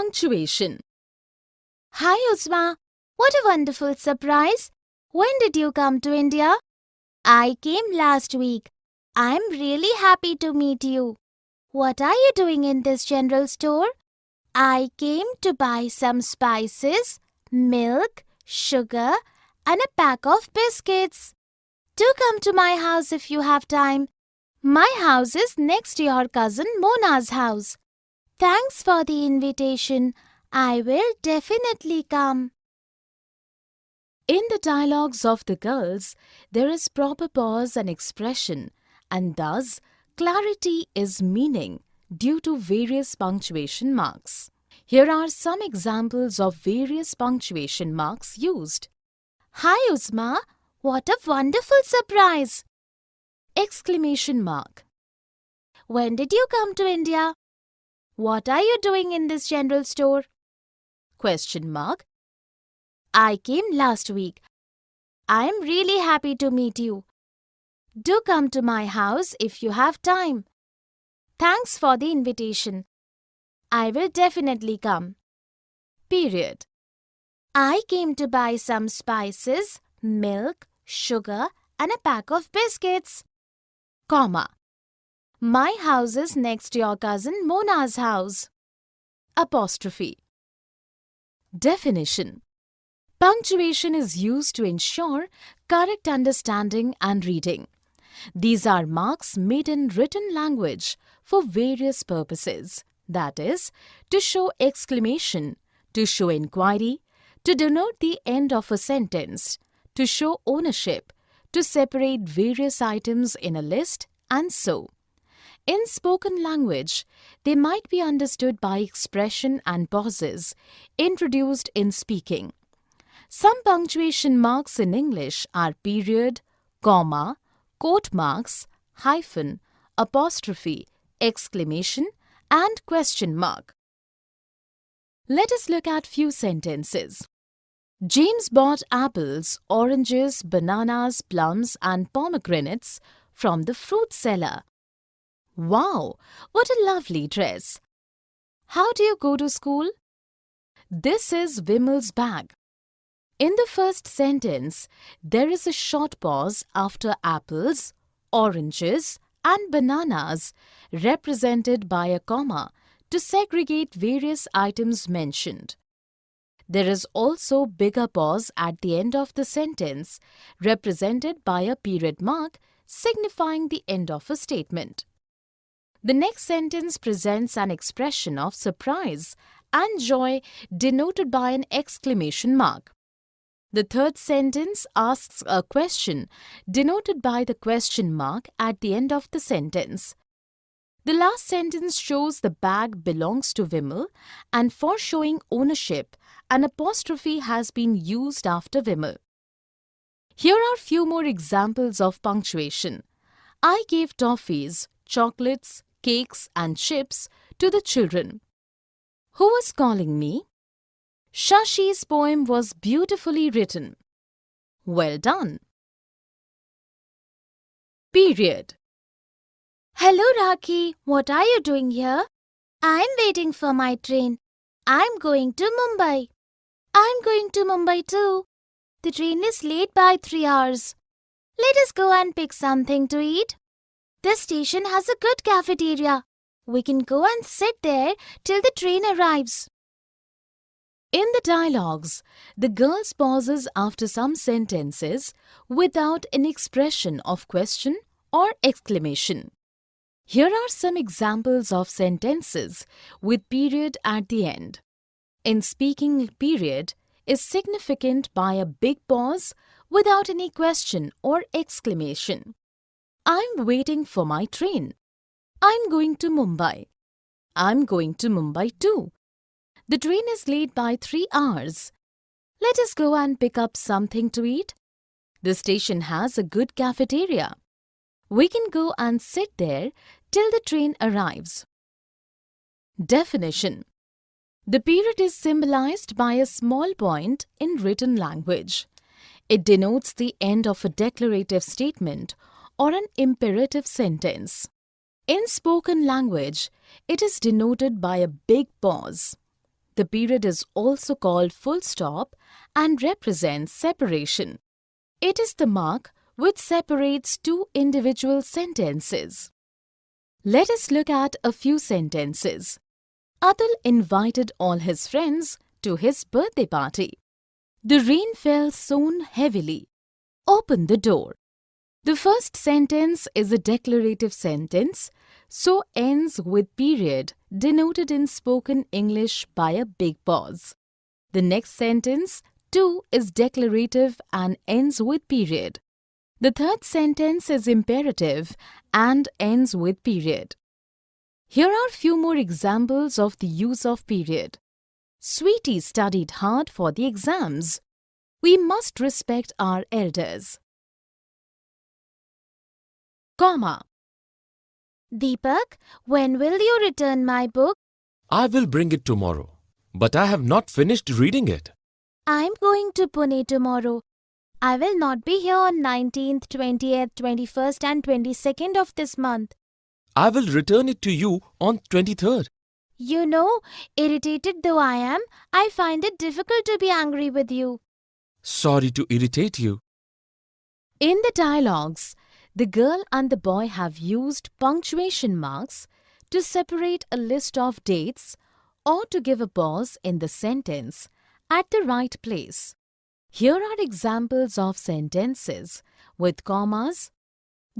Punctuation. Hi Uzma, what a wonderful surprise. When did you come to India? I came last week. I'm really happy to meet you. What are you doing in this general store? I came to buy some spices, milk, sugar, and a pack of biscuits. Do come to my house if you have time. My house is next to your cousin Mona's house. Thanks for the invitation. I will definitely come. In the dialogues of the girls, there is proper pause and expression, and thus clarity is meaning due to various punctuation marks. Here are some examples of various punctuation marks used. Hi Uzma, what a wonderful surprise! Exclamation mark. When did you come to India? What are you doing in this general store? Question mark. I came last week. I am really happy to meet you. Do come to my house if you have time. Thanks for the invitation. I will definitely come. Period. I came to buy some spices, milk, sugar, and a pack of biscuits. Comma. My house is next to your cousin Mona's house. Apostrophe. Definition. Punctuation is used to ensure correct understanding and reading. These are marks made in written language for various purposes, that is, to show exclamation, to show inquiry, to denote the end of a sentence, to show ownership, to separate various items in a list, and so. In spoken language, they might be understood by expression and pauses introduced in speaking. Some punctuation marks in English are period, comma, quote marks, hyphen, apostrophe, exclamation, and question mark. Let us look at few sentences. James bought apples, oranges, bananas, plums, and pomegranates from the fruit seller. Wow, what a lovely dress! How do you go to school? This is Vimal's bag. In the first sentence, there is a short pause after apples, oranges, and bananas, represented by a comma, to segregate various items mentioned. There is also bigger pause at the end of the sentence, represented by a period mark, signifying the end of a statement. The next sentence presents an expression of surprise and joy denoted by an exclamation mark. The third sentence asks a question denoted by the question mark at the end of the sentence. The last sentence shows the bag belongs to Vimal, and for showing ownership, an apostrophe has been used after Vimal. Here are few more examples of punctuation. I gave toffees, chocolates, cakes and chips to the children. Who was calling me? Shashi's poem was beautifully written. Well done. Period. Hello Rakhi, what are you doing here? I'm waiting for my train. I'm going to Mumbai. I'm going to Mumbai too. The train is late by 3 hours. Let us go and pick something to eat. This station has a good cafeteria. We can go and sit there till the train arrives. In the dialogues, the girls pauses after some sentences without an expression of question or exclamation. Here are some examples of sentences with period at the end. In speaking, period is significant by a big pause without any question or exclamation. I'm waiting for my train. I'm going to Mumbai. I'm going to Mumbai too. The train is late by 3 hours. Let us go and pick up something to eat. The station has a good cafeteria. We can go and sit there till the train arrives. Definition. The period is symbolized by a small point in written language. It denotes the end of a declarative statement or an imperative sentence. In spoken language, it is denoted by a big pause. the period is also called full stop and represents separation. It is the mark which separates two individual sentences. Let us look at a few sentences. Atul invited all his friends to his birthday party. The rain fell soon heavily. Open the door. The first sentence is a declarative sentence, so ends with period denoted in spoken English by a big pause. The next sentence, too, is declarative and ends with period. The third sentence is imperative and ends with period. Here are few more examples of the use of period. Sweetie studied hard for the exams. We must respect our elders. Comma. Deepak, when will you return my book? I will bring it tomorrow, but I have not finished reading it. I'm going to Pune tomorrow. I will not be here on 19th, 20th, 21st and 22nd of this month. I will return it to you on 23rd. You know, irritated though I am, I find it difficult to be angry with you. Sorry to irritate you. In the dialogues, the girl and the boy have used punctuation marks to separate a list of dates or to give a pause in the sentence at the right place. Here are examples of sentences with commas.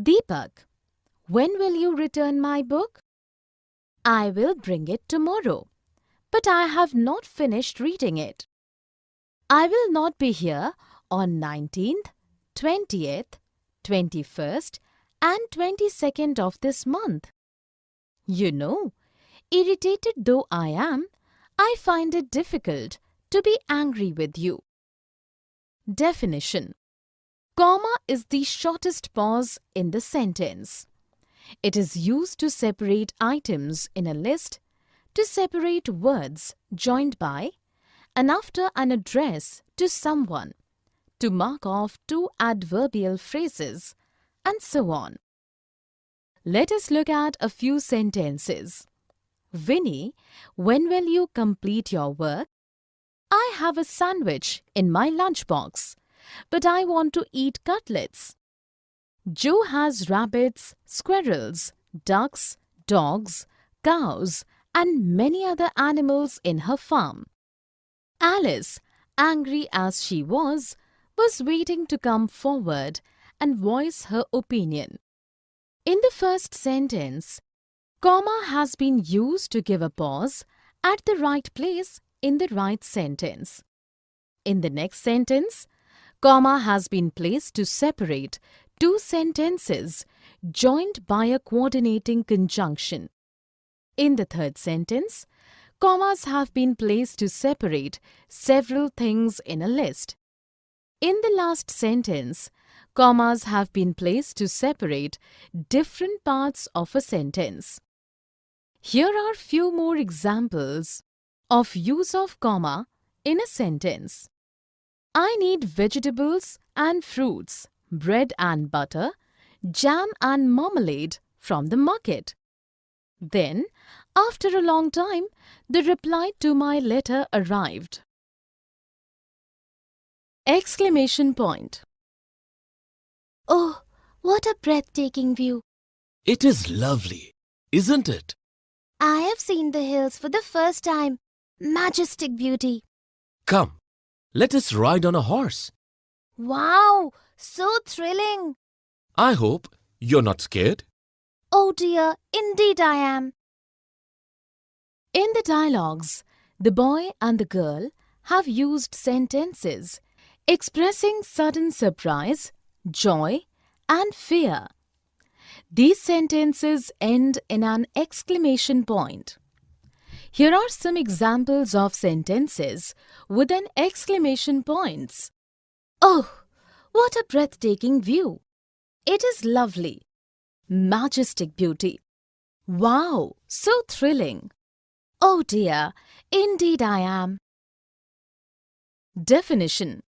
Deepak, when will you return my book? I will bring it tomorrow, but I have not finished reading it. I will not be here on 19th, 20th, 21st and 22nd of this month. You know, irritated though I am, I find it difficult to be angry with you. Definition. Comma is the shortest pause in the sentence. It is used to separate items in a list, to separate words joined by and after an address to someone, to mark off two adverbial phrases, and so on. Let us look at a few sentences. Vinny, when will you complete your work? I have a sandwich in my lunchbox, but I want to eat cutlets. Joe has rabbits, squirrels, ducks, dogs, cows, and many other animals in her farm. Alice, angry as she was waiting to come forward and voice her opinion. In the first sentence, comma has been used to give a pause at the right place in the right sentence. In the next sentence, comma has been placed to separate two sentences joined by a coordinating conjunction. In the third sentence, commas have been placed to separate several things in a list. In the last sentence, commas have been placed to separate different parts of a sentence. Here are few more examples of use of comma in a sentence. I need vegetables and fruits, bread and butter, jam and marmalade from the market. Then, after a long time, the reply to my letter arrived. Exclamation point. Oh, what a breathtaking view. It is lovely, isn't it? I have seen the hills for the first time. Majestic beauty. Come, let us ride on a horse. Wow, so thrilling. I hope you're not scared. Oh dear, indeed I am. In the dialogues, the boy and the girl have used sentences expressing sudden surprise, joy, and fear. These sentences end in an exclamation point. Here are some examples of sentences with an exclamation points. Oh, what a breathtaking view! It is lovely. Majestic beauty. Wow, so thrilling. Oh dear, indeed I am. Definition.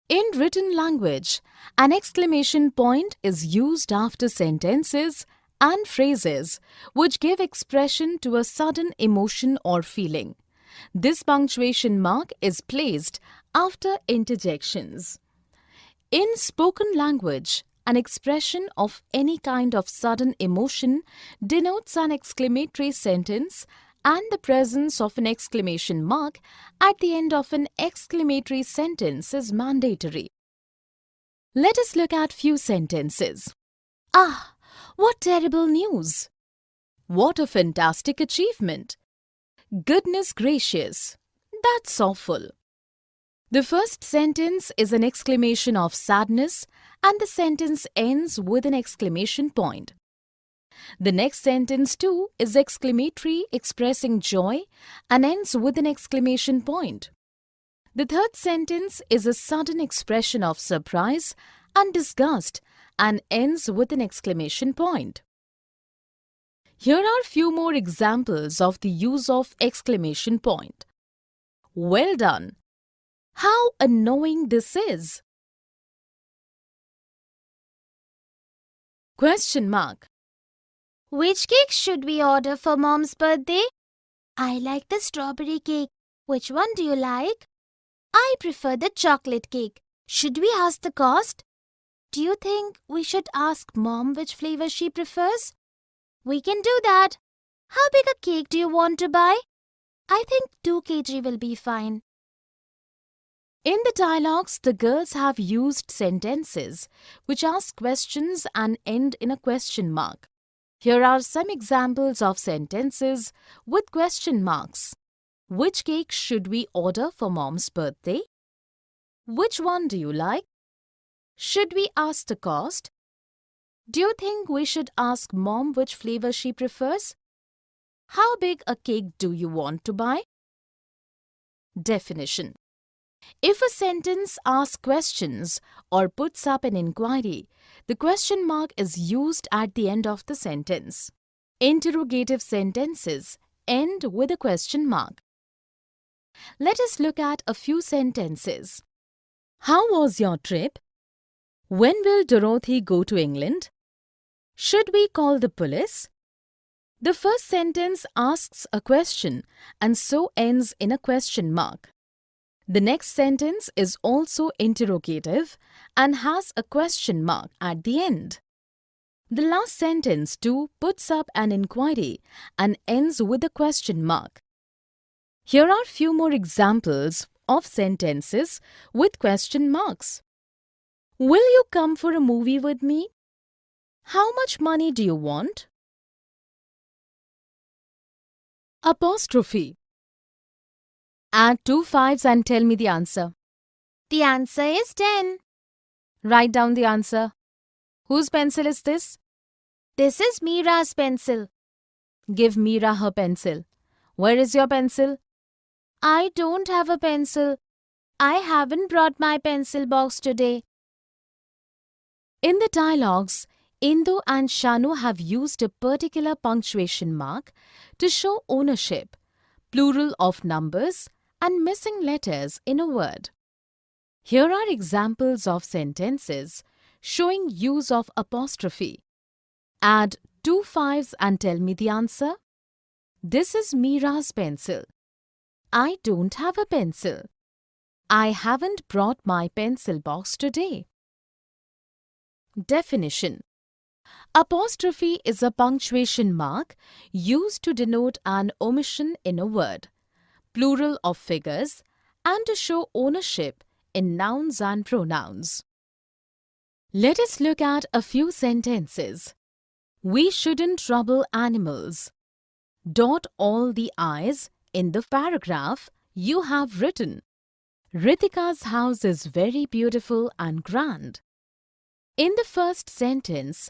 In written language, an exclamation point is used after sentences and phrases which give expression to a sudden emotion or feeling, This punctuation mark is placed after interjections. In spoken language, an expression of any kind of sudden emotion denotes an exclamatory sentence, and the presence of an exclamation mark at the end of an exclamatory sentence is mandatory. Let us look at few sentences. Ah, what terrible news! What a fantastic achievement! Goodness gracious, that's awful. The first sentence is an exclamation of sadness, and the sentence ends with an exclamation point. The next sentence too is exclamatory, expressing joy, and ends with an exclamation point. The third sentence is a sudden expression of surprise and disgust and ends with an exclamation point. Here are few more examples of the use of exclamation point. Well done! How annoying this is! Question mark. Which cake should we order for Mom's birthday? I like the strawberry cake. Which one do you like? I prefer the chocolate cake. Should we ask the cost? Do you think we should ask Mom which flavor she prefers? We can do that. How big a cake do you want to buy? I think 2 kg will be fine. In the dialogues, the girls have used sentences which ask questions and end in a question mark. Here are some examples of sentences with question marks. Which cake should we order for Mom's birthday? Which one do you like? Should we ask the cost? Do you think we should ask Mom which flavor she prefers? How big a cake do you want to buy? Definition. If a sentence asks questions or puts up an inquiry, the question mark is used at the end of the sentence. Interrogative sentences end with a question mark. Let us look at a few sentences. How was your trip? When will Dorothy go to England? Should we call the police? The first sentence asks a question and so ends in a question mark. The next sentence is also interrogative and has a question mark at the end. The last sentence too puts up an inquiry and ends with a question mark. Here are few more examples of sentences with question marks. Will you come for a movie with me? How much money do you want? Apostrophe. Add 2 5s and tell me the answer. The answer is 10. Write down the answer. Whose pencil is this? This is Meera's pencil. Give Meera her pencil. Where is your pencil? I don't have a pencil. I haven't brought my pencil box today. In the dialogues, Indu and Shanu have used a particular punctuation mark to show ownership, plural of numbers, and missing letters in a word. Here are examples of sentences showing use of apostrophe. Add 2 5s and tell me the answer. This is Meera's pencil. I don't have a pencil. I haven't brought my pencil box today. Definition. Apostrophe is a punctuation mark used to denote an omission in a word, plural of figures, and to show ownership in nouns and pronouns. Let us look at a few sentences. We shouldn't trouble animals. Dot all the I's in the paragraph you have written. Ritika's house is very beautiful and grand. In the first sentence,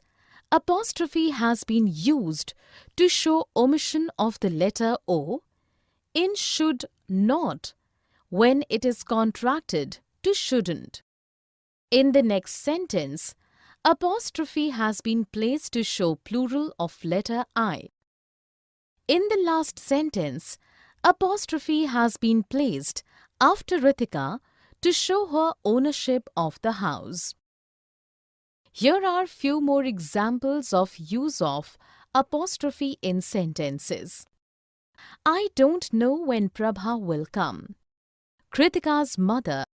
apostrophe has been used to show omission of the letter O in should not when it is contracted to shouldn't. In the next sentence, apostrophe has been placed to show plural of letter I. In the last sentence, apostrophe has been placed after Ritika to show her ownership of the house. Here are few more examples of use of apostrophe in sentences. I don't know when Prabha will come. Kritika's mother